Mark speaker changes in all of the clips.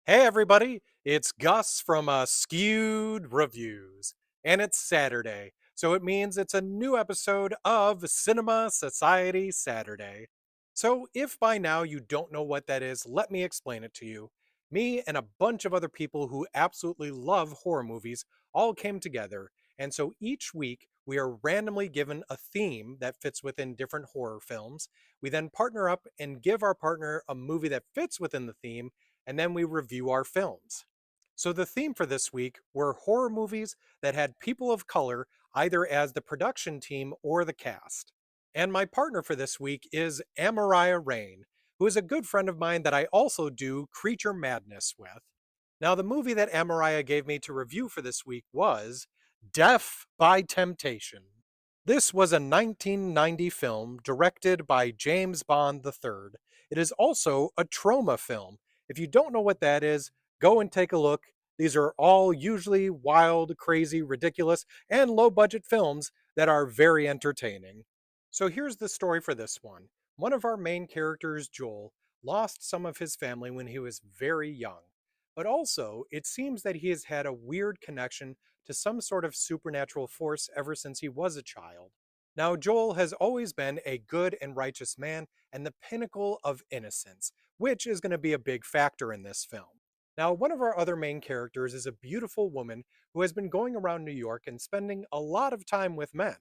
Speaker 1: Hey everybody, it's Gus from Skewed Reviews, and it's Saturday, so it means it's a new episode of Cinema Society Saturday. So if by now you don't know what that is, let me explain it to you. Me and a bunch of other people who absolutely love horror movies all came together, and so each week we are randomly given a theme that fits within different horror films. We then partner up and give our partner a movie that fits within the theme, and then we review our films. So the theme for this week were horror movies that had people of color either as the production team or the cast. And my partner for this week is Amariah Rain, who is a good friend of mine that I also do Creature Madness with. Now, the movie that Amariah gave me to review for this week was Death by Temptation. This was a 1990 film directed by James Bond III. It is also a trauma film. If you don't know what that is, go and take a look. These are all usually wild, crazy, ridiculous, and low budget films that are very entertaining. So here's the story for this one. One of our main characters, Joel, lost some of his family when he was very young. But also, it seems that he has had a weird connection to some sort of supernatural force ever since he was a child. Now, Joel has always been a good and righteous man and the pinnacle of innocence, which is going to be a big factor in this film. Now, one of our other main characters is a beautiful woman who has been going around New York and spending a lot of time with men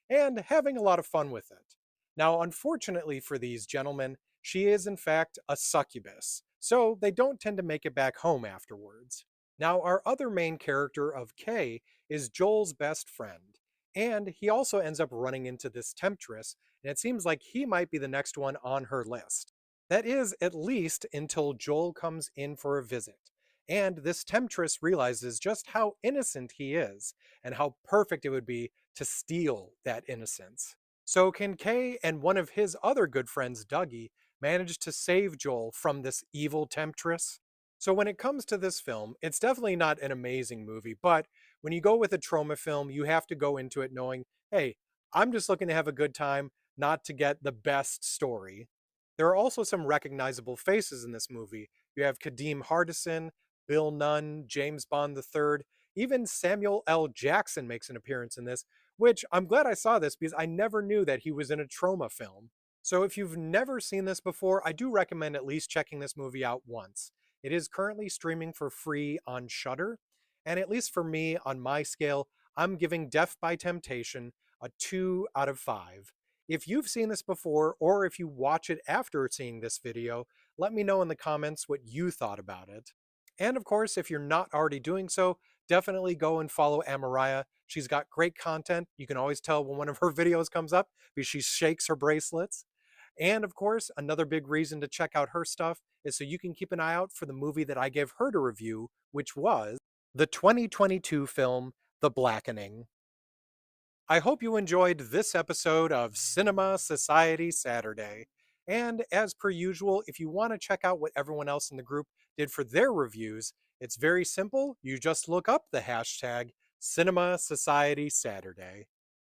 Speaker 1: and having a lot of fun with it. Now, unfortunately for these gentlemen, she is in fact a succubus, so they don't tend to make it back home afterwards. Now, our other main character of Kay is Joel's best friend, and he also ends up running into this temptress, and it seems like he might be the next one on her list. That is, at least until Joel comes in for a visit. And this temptress realizes just how innocent he is, and how perfect it would be to steal that innocence. So, can Kay and one of his other good friends, Dougie, manage to save Joel from this evil temptress? So, when it comes to this film, it's definitely not an amazing movie, but when you go with a trauma film, you have to go into it knowing, hey, I'm just looking to have a good time, not to get the best story. There are also some recognizable faces in this movie. You have Kadeem Hardison, Bill Nunn, James Bond III, even Samuel L. Jackson makes an appearance in this, which I'm glad I saw this because I never knew that he was in a trauma film. So if you've never seen this before, I do recommend at least checking this movie out once. It is currently streaming for free on Shudder, and at least for me, on my scale, I'm giving Death by Temptation a 2 out of 5. If you've seen this before, or if you watch it after seeing this video, let me know in the comments what you thought about it. And of course, if you're not already doing so, definitely go and follow Amariah. She's got great content. You can always tell when one of her videos comes up because she shakes her bracelets. And of course, another big reason to check out her stuff is so you can keep an eye out for the movie that I gave her to review, which was the 2022 film The Blackening. I hope you enjoyed this episode of Cinema Society Saturday. And as per usual, if you want to check out what everyone else in the group did for their reviews, it's very simple. You just look up the hashtag Cinema Society Saturday.